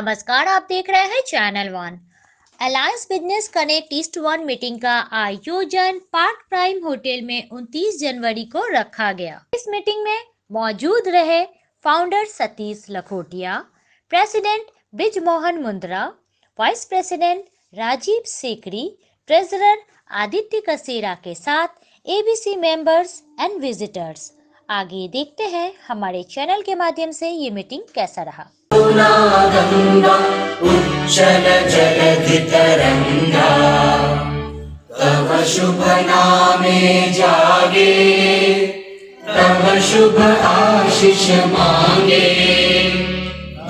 नमस्कार, आप देख रहे हैं channel one. Alliance business connect east one meeting का आयोजन पार्क प्राइम होटल में 29 जनवरी को रखा गया। इस मीटिंग में मौजूद रहे founder Satish Lakhotia, president Brijmohan Mundra, vice president Rajeev Sekri, treasurer Aditya Kasera के साथ एबीसी मेंबर्स एंड विजिटर्स। आगे देखते हैं हमारे चैनल के माध्यम से ये मीटिंग कैसा रहा। गंगा उज्जल जलधितरंगा तव शुभ नामे जागे तव शुभ आशीष मांगे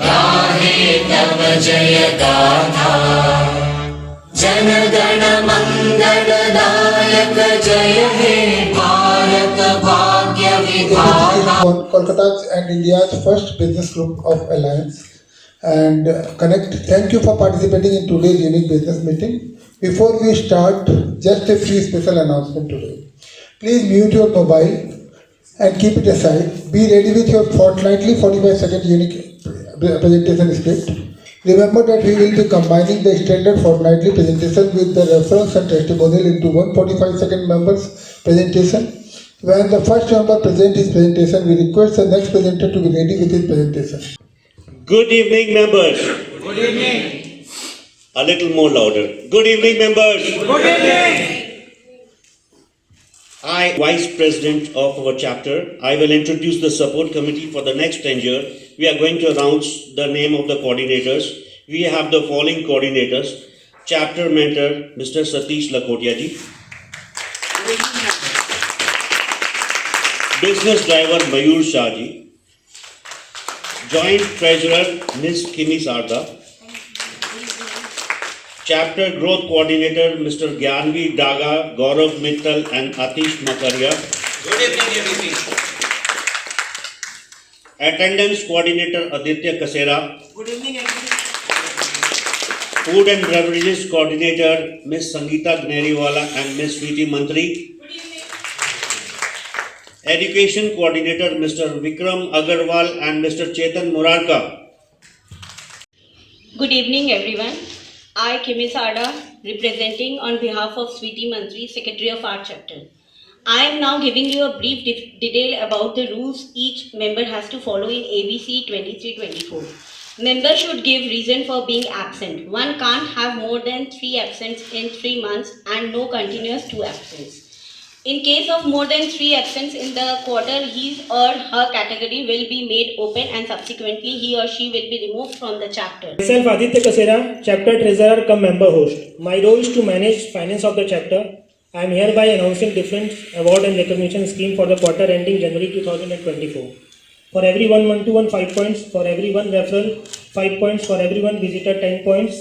गाहे तव जय गाथा जन गण मंगलदायक जय हे भारत भाग्य विधाता। Kolkata and India's first business group of Alliance and Connect. Thank you for participating in today's unique business meeting. Before we start, just a few special announcements today. Please mute your mobile and keep it aside. Be ready with your fortnightly 45-second unique presentation script. Remember that we will be combining the standard fortnightly presentation with the reference and testimonial into one 45-second members presentation. When the first member presents his presentation, we request the next presenter to be ready with his presentation. Good evening, members. Good evening. A little more louder. Good evening, members. Good evening. I, Vice President of our chapter, I will introduce the support committee for the next 10 years. We are going to announce the name of the coordinators. We have the following coordinators. Chapter mentor, Mr. Satish Lakhotia ji. Business driver, Mayur Shah ji. Joint treasurer, Ms. Kimi Sarda. Chapter Growth Coordinator, Mr. Gyanvi Daga, Gaurav Mittal and Atish Makaria. Good evening, Attendance Coordinator, Aditya Kasera. Good evening, Food and Beverages Coordinator, Ms. Sangeeta Gneriwala and Ms. Sweetie Mantri. Education Coordinator, Mr. Vikram Agarwal and Mr. Chetan Murarka. Good evening, everyone. I, Kimi Sarda, representing on behalf of Sweetie Mantri, Secretary of our chapter. I am now giving you a brief detail about the rules each member has to follow in ABC 2324. Member should give reason for being absent. One can't have more than 3 absence in 3 months and no continuous 2 absence. In case of more than 3 absence in the quarter, his or her category will be made open and subsequently he or she will be removed from the chapter. Myself Aditya Kasera, chapter treasurer cum member host. My role is to manage finance of the chapter. I am hereby announcing different award and recognition scheme for the quarter ending January 2024. For every one one-to-one 5 points, for every one referral 5 points, for every one visitor 10 points,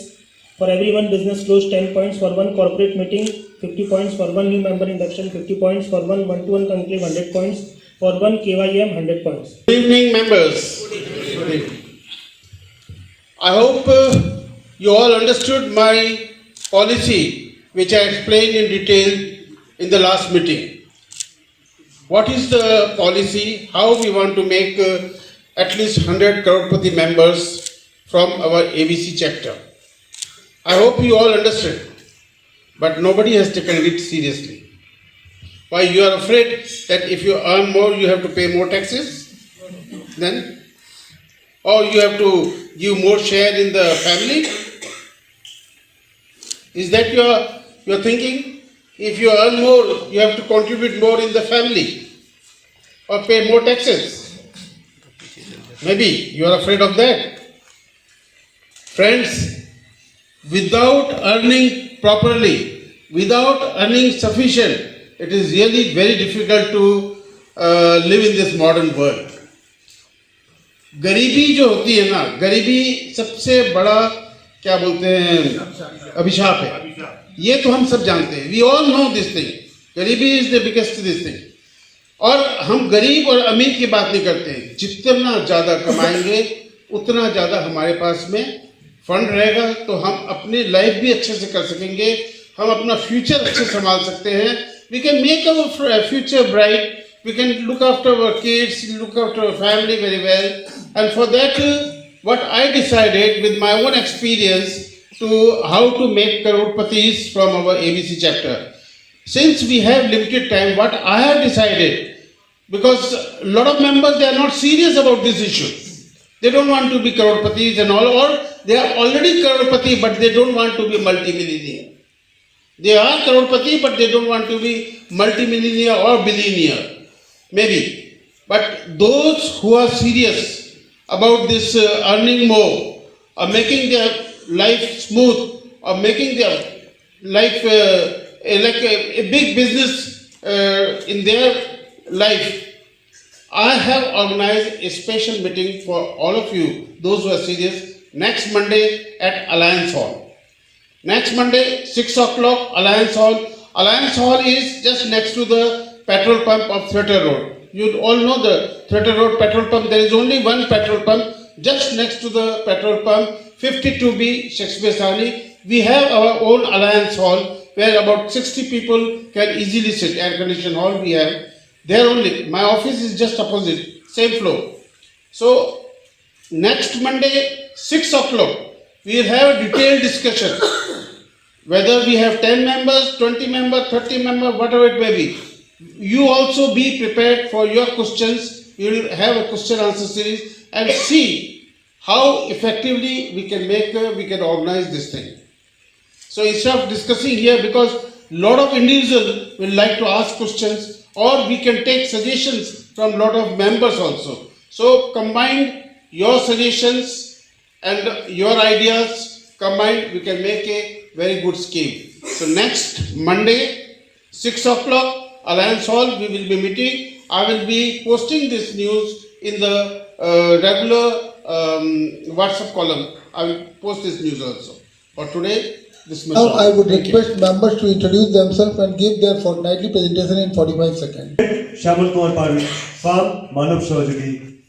for every one business close 10 points, for one corporate meeting 50 points, for one new member induction 50 points, for one one-to-one conclave 100 points, for one KYM 100 points. Good evening, members. Good evening. I hope you all understood my policy, which I explained in detail in the last meeting. What is the policy? How we want to make at least 100 Crorepati members from our ABC chapter. I hope you all understood, but nobody has taken it seriously. Why? You are afraid that if you earn more, you have to pay more taxes? Then? Or you have to give more share in the family? Is that your thinking? If you earn more, you have to contribute more in the family or pay more taxes. Maybe you are afraid of that. Friends, without earning properly, without earning sufficient, it is really very difficult to live in this modern world. गरीबी जो होती है ना, गरीबी सबसे बड़ा क्या बोलते हैं अभिशाप है. ये तो हम सब जानते हैं. We all know this thing. गरीबी is the biggest this thing. और हम गरीब और अमीर की बात नहीं करते हैं. जितना ज़्यादा कमाएंगे उतना ज़्यादा हमारे पास में फंड रहेगा तो हम अपनी लाइफ भी अच्छे से कर सकेंगे, हम अपना फ्यूचर अच्छे से संभाल सकते हैं. We can make our future bright. We can look after our kids, look after our family very well. And for that, what I decided with my own experience to how to make crorpatis from our ABC chapter. Since we have limited time, what I have decided, because a lot of members, they are not serious about this issue. They don't want to be crorpatis and all, or they are already crorepati, but they don't want to be multimillionaire. They are crorepati, but they don't want to be multimillionaire or billionaire, maybe. But those who are serious about this earning more, or making their life smooth, or making their life like a big business in their life, I have organized a special meeting for all of you, those who are serious, next Monday at Alliance Hall. Next Monday, 6 o'clock, Alliance Hall. Alliance Hall is just next to the petrol pump of Theatre Road. You all know the Theatre Road petrol pump. There is only one petrol pump just next to the petrol pump, 52B Shakespeare Sani. We have our own Alliance Hall where about 60 people can easily sit. Air conditioned hall we have. There only. My office is just opposite, same floor. So next Monday, 6 o'clock, we will have a detailed discussion. Whether we have 10 members, 20 members, 30 members, whatever it may be. You also be prepared for your questions. We will have a question answer series and see how effectively we can organize this thing. So instead of discussing here, because a lot of individuals will like to ask questions, or we can take suggestions from a lot of members also. So combine your suggestions and your ideas, combined we can make a very good scheme. So next Monday, 6 o'clock, Alliance Hall, we will be meeting. I will be posting this news in the regular WhatsApp column. I will post this news also. For today, this much. Now I would Thank you. request members to introduce themselves and give their fortnightly presentation in 45 seconds. Shamal Kumar Parvi, firm Manav Sahajagi.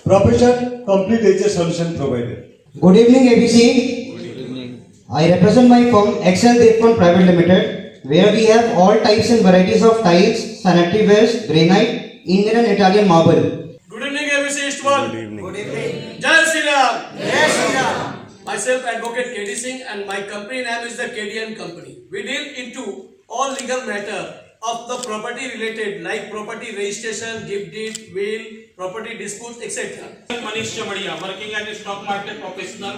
Profession, complete HR solution provider. Good evening, ABC. Good evening. I represent my firm Excel Devcon Private Limited, where we have all types and varieties of tiles, sanitary wares, granite, Indian and Italian marble. Good evening, ABC East One. Good evening. Jai Shri Ram. Jai Shri Ram. Myself, Advocate KD Singh, and my company name is the KDN Company. We deal into all legal matter of the property related, like property registration, gift deed, will, property disputes, etc. Manish Chamadia, working as a stock market professional,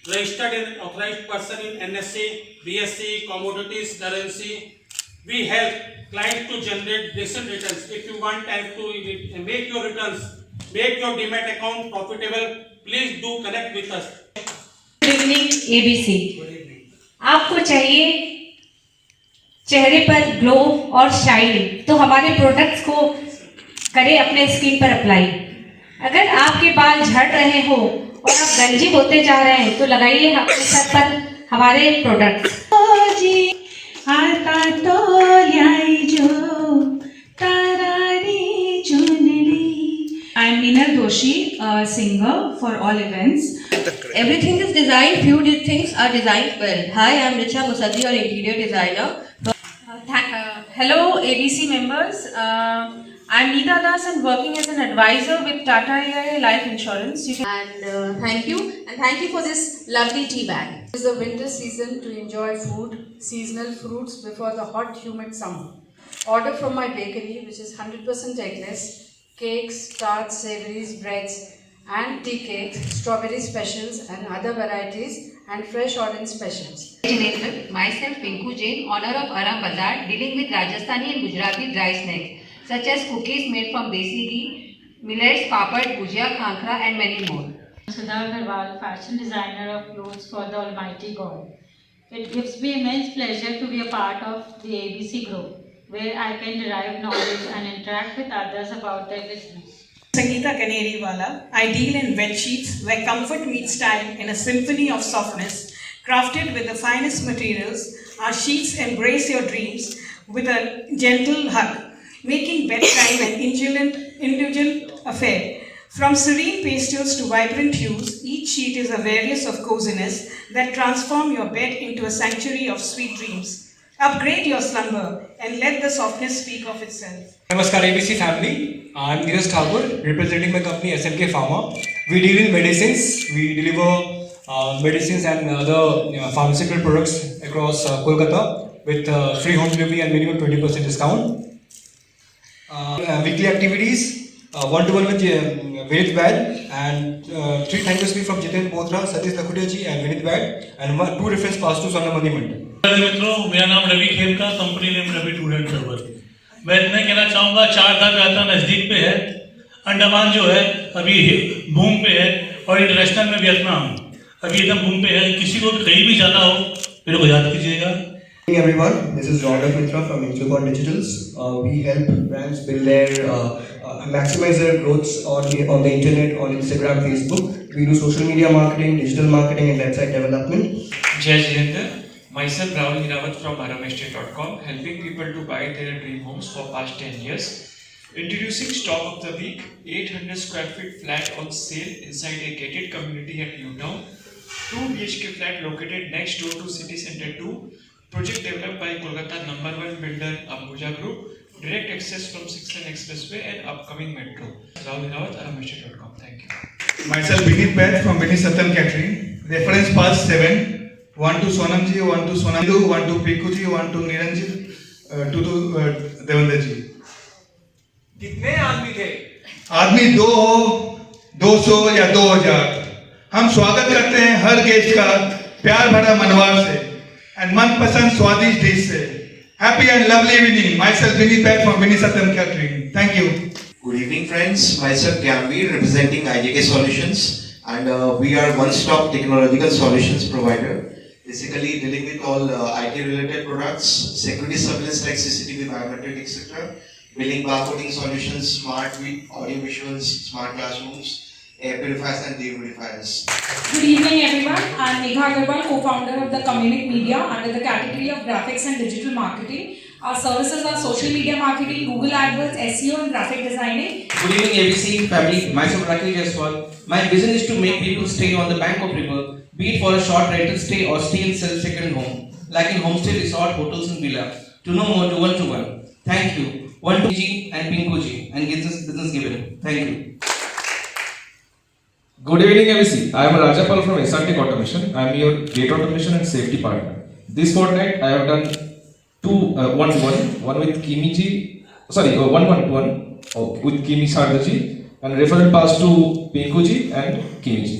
registered and authorized person in NSE, BSE, commodities, currency. We help clients to generate decent returns. If you want time to make your returns, make your Demat account profitable, please do connect with us. Good evening ABC. आपको चाहिए चेहरे पर glow और shine, तो हमारे products को करें अपने स्किन पर अप्लाई। अगर आपके बाल झड़ रहे हो और आप गंजे होते जा रहे हैं, तो लगाइए अपने सर पर हमारे products. I am Meenal Doshi, a singer for all events. Everything is designed, few things are designed well. Hi, I am Richa Musaddi, your interior designer. Hello ABC members, I am Neeta Das and working as an advisor with Tata AIA Life Insurance. Thank you for this lovely tea bag. It is the winter season to enjoy food, seasonal fruits before the hot humid summer. Order from my bakery, which is 100% eggless, cakes, tarts, savories, breads and tea cakes, strawberry specials and other varieties and fresh orange specials. Myself Pinku Jain, owner of Aram Bazaar, dealing with Rajasthani and Gujarati dry snacks such as cookies made from desi ghee, millets, papad, bhujia, khankra and many more. Sudha Agarwal, fashion designer of clothes for the Almighty God. It gives me immense pleasure to be a part of the ABC group, where I can derive knowledge and interact with others about their business. Sangeeta Kaneriwala, I deal in bed sheets where comfort meets style in a symphony of softness. Crafted with the finest materials, our sheets embrace your dreams with a gentle hug, making bedtime an indulgent affair. From serene pastels to vibrant hues, each sheet is a variance of coziness that transform your bed into a sanctuary of sweet dreams. Upgrade your slumber and let the softness speak of itself. Namaskar ABC family. I'm Neeraj Thakur, representing my company SLK Pharma. We deal in medicines. We deliver medicines and other pharmaceutical products across Kolkata with free home delivery and minimum 20% discount. Weekly activities, one-to-one with Vinit Bad, and 3 thank yous from Jiten Bothra, Satish Lakhutia ji and Vinit Bad, and 2 reference pass to Swarna Mandi Mandal. मित्रों, मेरा नाम Ravi Khemka, company name Ravi tour and travel. मैं इतना कहना चाहूँगा, 4 धाम यात्रा नज़दीक पे है, अंडमान जो है अभी बूम पे है, और इंटरनेशनल में वियतनाम अभी एकदम बूम पे है। किसी को कहीं भी जाना हो मेरे को याद कीजिएगा। Hey everyone, this is Raunak Mitra from Intricon Digitals. We help brands build their maximize their growth on the internet, on Instagram, Facebook. We do social media marketing, digital marketing, and website development. Jai Jitendra, myself Rahul Hirawat from aramestate.com, helping people to buy their dream homes for past 10 years. Introducing stock of the week, 800 square feet flat on sale inside a gated community at Newtown. 2 BHK flat located next door to City Center 2. Project developed by Kolkata #1 builder Ambuja Group. Direct access from 6 Lane Expressway and upcoming metro. Rahul Hirawat, aramestate.com. Thank you. Myself Vinit Bhatt from Vinit Satyam Catering. Reference pass 7. 1 to Sonamji, 1 to Sonamdu, 1 to Pikuji, 1 to Niranji, 2 to Devendra ji. कितने आदमी थे? आदमी 2 हो, 200 या 2000। हम स्वागत करते हैं हर गेस्ट का प्यार भरा मनवार से and मनपसंद स्वादिष्ट डिश से। Happy and lovely evening. Myself Vinit Bhatt from Vinit Satyam Catering. Thank you. Good evening, friends. Myself Gyamveer, representing IJK Solutions, and we are one-stop technological solutions provider. Basically, dealing with all IT-related products, security surveillance like CCTV, biometric, etc. Billing, barcoding solutions, smart audio visuals, smart classrooms, air purifiers and dehumidifiers. Good evening everyone, I am Megha Agarwal, co-founder of the Communic Media under the category of graphics and digital marketing. Our services are social media marketing, Google AdWords, SEO and graphic designing. Good evening ABC family, myself Rakesh Jaiswal. My vision is to make people stay on the bank of river, be it for a short rental stay or stay in self-second home, like in homestay, resort, hotels and villa. To know more, to one. Thank you. 1 to G and Pinku G and business given. Thank you. Good evening ABC. I am Rajapal from SRTech Automation. I am your gate automation and safety partner. This fortnight I have done 1 with Kimiji, one with Kimi Sardaji and referral pass to Pinkuji and Kimiji.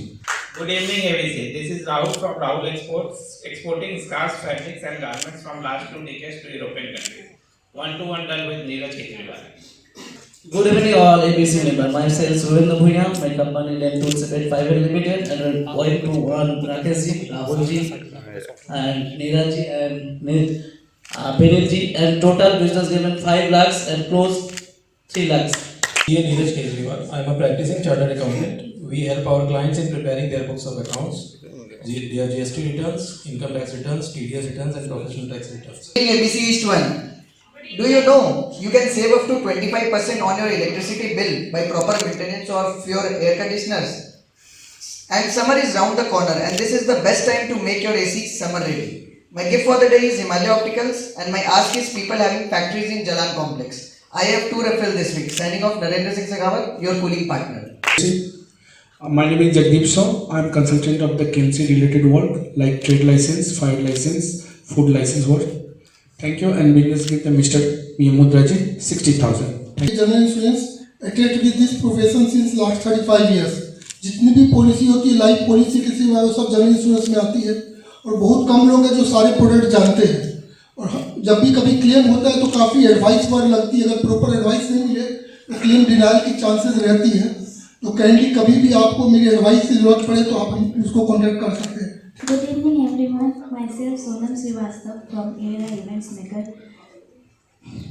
Good evening ABC. This is Rahul from Rahul Exports, exporting scarves, fabrics and garments from last 2 decades to European countries. 1-to-1 done with Neeraj Kejriwal. Good evening all ABC member. Myself Surendra Bhuya, my company name Tools Private Limited, and 1-to-1 Rakesh ji, Rahul ji, and Neeraj ji and Vinit ji, and total business given 5 lakhs and closed 3 lakhs. Dear Neeraj Kejriwal, I am a practicing chartered accountant. We help our clients in preparing their books of accounts, their GST returns, income tax returns, TDS returns, and professional tax returns. ABC East 1. Do you know you can save up to 25% on your electricity bill by proper maintenance of your air conditioners? And summer is round the corner and this is the best time to make your AC summer ready. My gift for the day is Himalaya Opticals and my ask is people having factories in Jalan Complex. I have 2 referrals this week. Signing off, Narendra Singh Saghawat, your cooling partner. My name is Jagdeep Saw. I am consultant of the KMC related work like trade license, fire license, food license work. Thank you and business gift Mr. Mudraji 60,000. General insurance attached with this profession since last 35 years. जितनी भी policy होती है life policy के सिवा वो सब general insurance में आती है और बहुत कम लोग हैं जो सारे प्रोडक्ट जानते हैं और जब भी कभी क्लेम होता है तो काफ़ी एडवाइस पर लगती है। अगर प्रॉपर एडवाइस नहीं मिले तो क्लेम डिनाइल की चांसेस रहती है। तो काइंडली कभी भी आपको मेरी एडवाइस की जरूरत पड़े तो आप उसको कॉन्टेक्ट कर सकते हैं। Good evening everyone, myself Sonam Srivastava from Era Events Maker.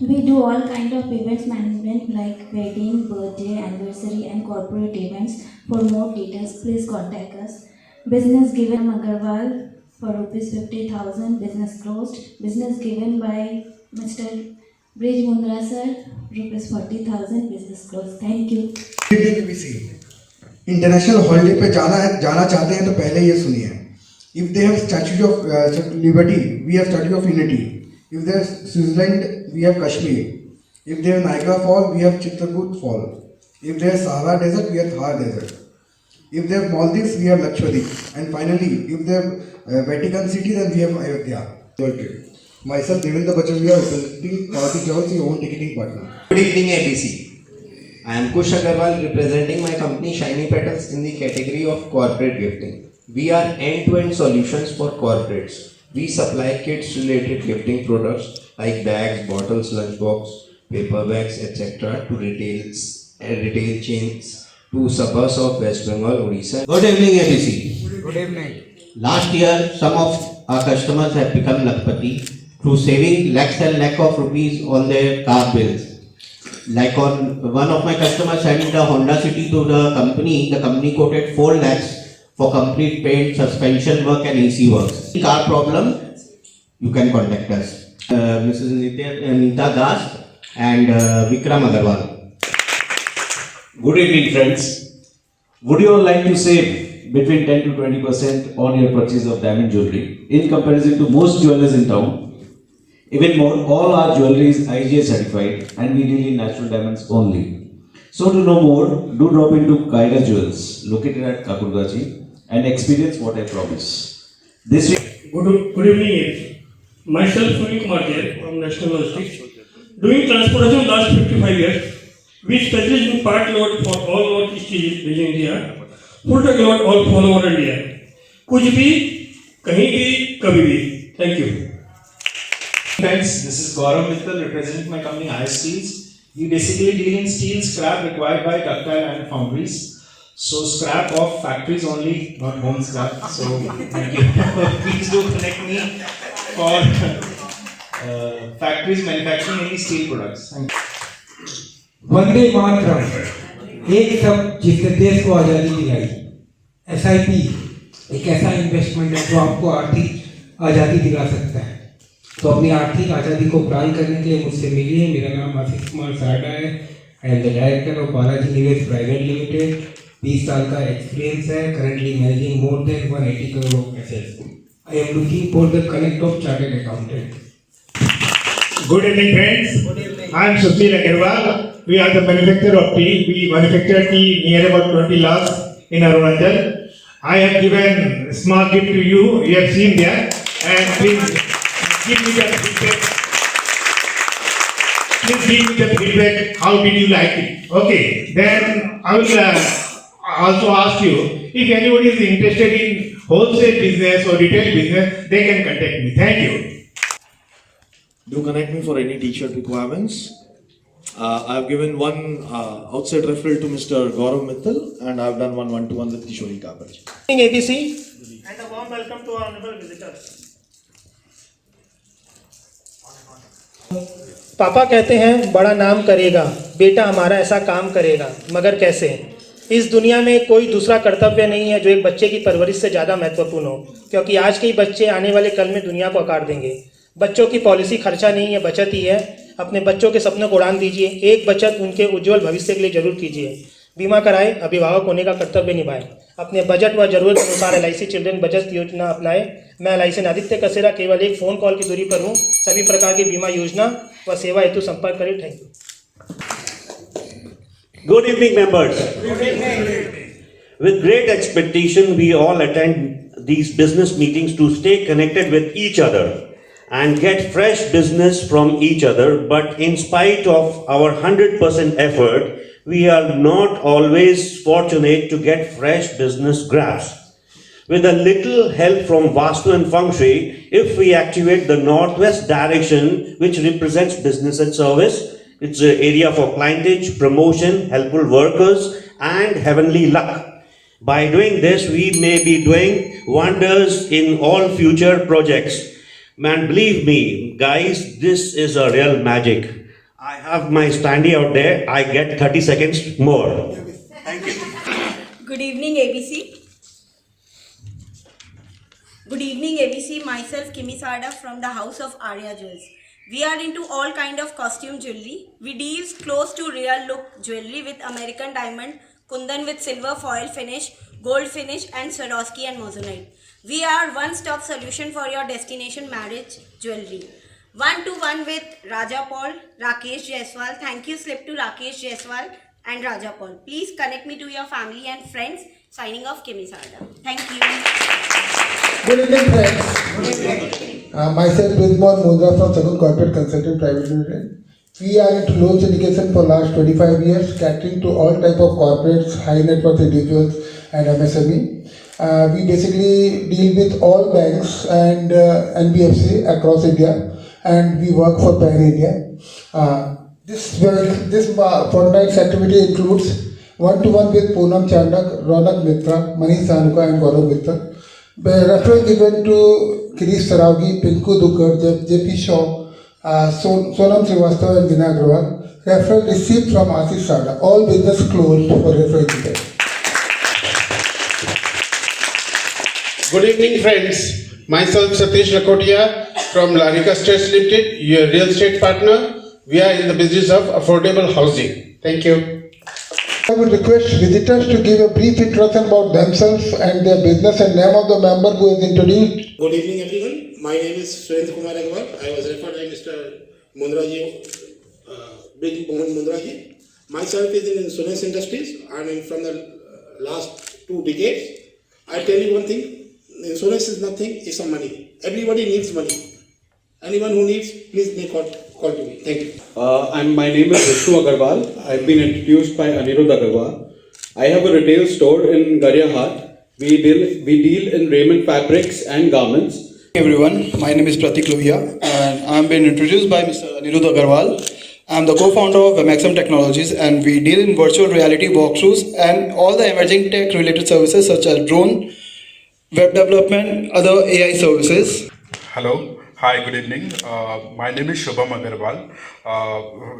We do all kind of events management like wedding, birthday, anniversary and corporate events. For more details, please contact us. Business given Agarwal for rupees 50,000, business closed. Business given by Mr. Brij Mundra sir, rupees 40,000, business closed. Thank you. International holiday पे जाना चाहते हैं तो पहले ये सुनिए। If they have Statue of Liberty, we have Statue of Unity. If they have Switzerland, we have Kashmir. If they have Niagara Fall, we have Chitrakoot Fall. If they have Sahara Desert, we have Thar Desert. If they have Maldives, we have Lakshadweep. And finally, if they have Vatican City, then we have Ayodhya. Myself, Devendra Bachchan, representing Party Travels, your own ticketing partner. Good evening, ABC. I am Kush Agarwal, representing my company Shiny Petals in the category of corporate gifting. We are end-to-end solutions for corporates. We supply kids-related gifting products like bags, bottles, lunchbox, paper bags, etc. to retail chains to suburbs of West Bengal, Odisha. Good evening, ABC. Good evening. Last year, some of our customers have become lakpati through saving lakhs and lakhs of rupees on their car bills. Like on one of my customers sent the Honda City to the company quoted 4 lakhs for complete paint, suspension work and AC works. Car problem, you can contact us. Mrs. Nita Das and Vikram Agarwal. Good evening, friends. Would you all like to save between 10 to 20% on your purchase of diamond jewelry in comparison to most jewelers in town? Even more, all our jewelry is IGA certified and we deal in natural diamonds only. So to know more, do drop into Kaiga Jewels located at Kakurgachi and experience what I promise. This week. Good evening. Myself Sunil Kumar Jain from National Logistics. Doing transportation last 55 years. We specialize in part load for all Northeast region India. Full truck load all over India. कुछ भी, कहीं भी, कभी भी. Thank you. Friends, this is Gaurav Mittal representing my company IS Steels. We basically deal in steel scrap required by ductile and foundries. So scrap of factories only, not home scrap. So thank you. Please do connect me for factories manufacturing any steel products. Thank you. Vande Mataram, एक सब जिसने देश को आज़ादी दिलाई. SIP एक ऐसा investment है जो आपको आर्थिक आज़ादी दिला सकता है. तो अपनी आर्थिक आज़ादी को प्राप्त करने के लिए मुझसे मिलिए. मेरा नाम आशीष कुमार सारडा है. I am the director of Balaji निवेश प्राइवेट लिमिटेड. 20 साल का एक्सपीरियंस है. Currently managing more than 180 crore of assets. I am looking for the connect of chartered accountant. Good evening, friends. I am Sushil Agarwal. We are the manufacturer of tea. We manufacture tea near about 20 lakhs in Arunachal. I have given a small gift to you. You have seen there, and please give me the feedback. Please give me the feedback. How did you like it? Okay. Then I will also ask you if anybody is interested in wholesale business or retail business, they can contact me. Thank you. Do connect me for any t-shirt requirements. I've given one outside referral to Mr. Gaurav Mittal, and I've done one one-to-one with Kishori Kabarji. ABC. And a warm welcome to our honorable visitors. पापा कहते हैं बड़ा नाम करेगा, बेटा हमारा ऐसा काम करेगा, मगर कैसे? इस दुनिया में कोई दूसरा कर्तव्य नहीं है जो एक बच्चे की परवरिश से ज़्यादा महत्वपूर्ण हो, क्योंकि आज के ही बच्चे आने वाले कल में दुनिया को आकार देंगे. बच्चों की पॉलिसी खर्चा नहीं है, बचत ही है. अपने बच्चों के सपनों को उड़ान दीजिए. एक बचत उनके उज्जवल भविष्य के लिए जरूर कीजिए. बीमा कराएं, अभिभावक होने का कर्तव्य निभाएं. अपने बजट व जरूरत के अनुसार LIC चिल्ड्रन बचत योजना अपनाएं. मैं LIC आदित्य कसेरा केवल एक फ़ोन कॉल की दूरी पर हूँ. सभी प्रकार की बीमा योजना व सेवा हेतु संपर्क करें. Thank you. Good evening, members. Good evening. With great expectation, we all attend these business meetings to stay connected with each other and get fresh business from each other. But in spite of our 100% effort, we are not always fortunate to get fresh business grabs. With a little help from Vastu and Feng Shui, if we activate the northwest direction, which represents business and service, it's an area for clientage, promotion, helpful workers, and heavenly luck. By doing this, we may be doing wonders in all future projects. Man, believe me, guys, this is a real magic. I have my standee out there. I get 30 seconds more. Thank you. Good evening, ABC. Good evening, ABC. Myself, Kimi Sarda from the House of Arya Jewels. We are into all kind of costume jewelry. We deal close to real look jewelry with American diamond, kundan with silver foil finish, gold finish, and Swarovski and Moissanite. We are one-stop solution for your destination marriage jewelry. 1-to-1 with Raja Paul, Rakesh Jaiswal. Thank you slip to Rakesh Jaiswal and Raja Paul. Please connect me to your family and friends. Signing off, Kimi Sarda. Thank you. Good evening, friends. Myself, Bismar Mundra from Sagun Corporate Consulting Private Limited. We are into loan syndication for last 25 years, catering to all type of corporates, high net worth individuals and MSME. We basically deal with all banks and NBFC across India, and we work for Pan India. This fortnight's activity includes 1-to-1 with Poonam Chandak, Ronak Mitra, Manish Sanuka and Gaurav Mitra. Referral given to Kirish Sarawgi, Pinku Dukar, JP Shaw, Sonam Srivastava and Vina Agrawal. Referral received from Ashish Sada. All business closed for referral given. Good evening, friends. Myself, Satish Lakotia from Larika Estates Limited, your real estate partner. We are in the business of affordable housing. Thank you. I would request visitors to give a brief introduction about themselves and their business and name of the member who is introduced. Good evening, everyone. My name is Surendra Kumar Agrawal. I was referred by Mr. Mundraji, Big Mohan Mundraji. Myself is in insurance industries. I am from the last 2 decades. I tell you one thing, insurance is nothing, it's some money. Everybody needs money. Anyone who needs, please make call to me. Thank you. My name is Vishnu Agarwal. I've been introduced by Anirudh Agarwal. I have a retail store in Garyahat. We deal in raiment fabrics and garments. Hey everyone, my name is Pratik Lohia and I'm being introduced by Mr. Anirudh Agarwal. I'm the co-founder of Maxim Technologies and we deal in virtual reality walkthroughs and all the emerging tech related services such as drone, web development, other AI services. Hello. Hi, good evening. My name is Shubham Agarwal.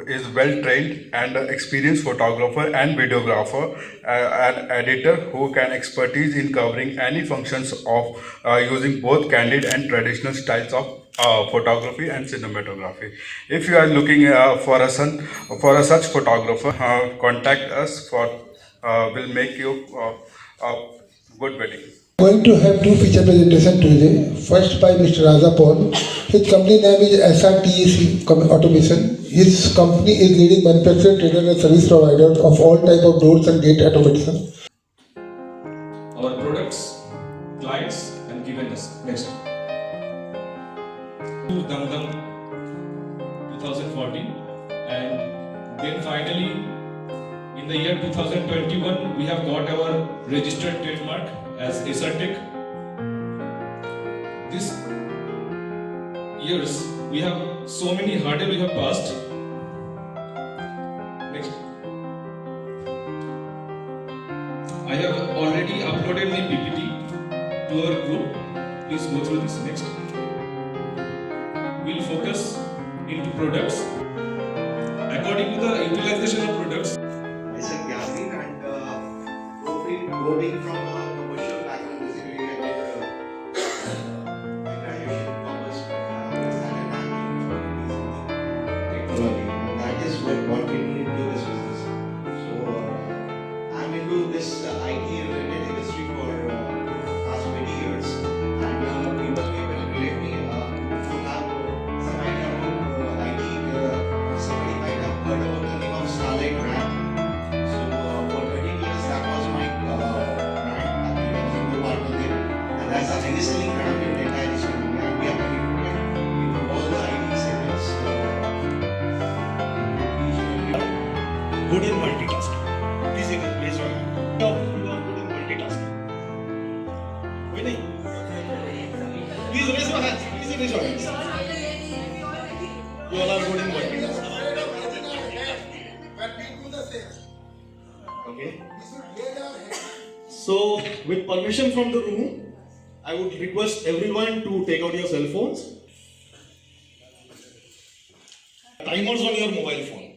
Is well trained and experienced photographer and videographer, an editor who can expertise in covering any functions of using both candid and traditional styles of photography and cinematography. If you are looking for a such photographer, contact us for will make you a good wedding. Going to have 2 feature presentations today. First by Mr. Raja Paul. His company name is SRTAC Automation. His company is leading manufacturer, trader and service provider of all type of doors and gate automation. Our products, clients and given-us. Next. Dum Dum 2014 and then finally in the year 2021 we have got our registered trademark as Acertech. This years we have so many hurdles we have passed. Next. I have already uploaded my PPT to our group. Please go through this. Next. We'll focus into products. According to the utilization of products. Myself Yasmin and growing from a commercial background, basically I did my graduation in commerce, and technology. And that is what got me into this business. So I'm into this IT related industry for past 20 years, and people will relate me who have some idea about IT. Somebody might have heard about the name of Starlight brand. So for 20 years that was my brand. I was a part of it, and that's a highest selling brand in the entire history. And we are penetrated into all the IT segments. Good in multitasking. Please take a place right now. You are good in multitasking. Vinay, please raise your hands. Please raise your hands. You all are good in multitasking. Okay. So, with permission from the room, I would request everyone to take out your cell phones. Timers on your mobile phone.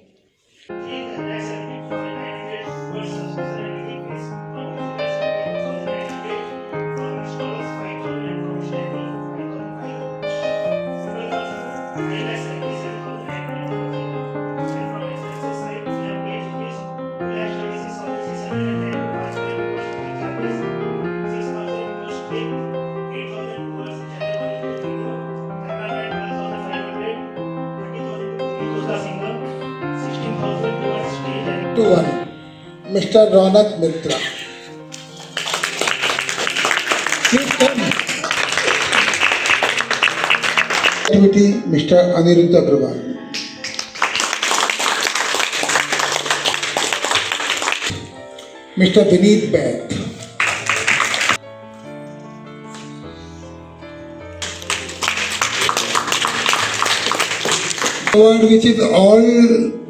to 1. Mr. Ronak Mitra. Please come. Activity, Mr. Aniruddha Agrawal. Mr. Vineet Bath. Award which is all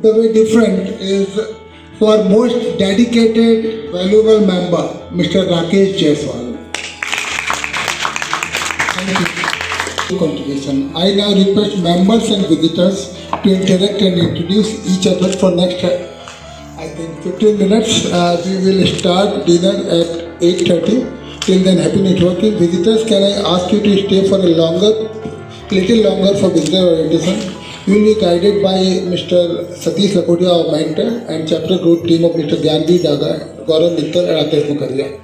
the way different is for most dedicated, valuable member, Mr. Rakesh Jaiswal. Thank you. Contribution. I now request members and visitors to interact and introduce each other for next, I think, 15 minutes. We will start dinner at 8:30. Till then, happy networking. Visitors, can I ask you to stay for a little longer for visitor orientation? You will be guided by Mr. Satish Lakodia, our mentor, and chapter group team of Mr. Gyanvi Daga, Gaurav Mittal, and Rakesh Mukherjee.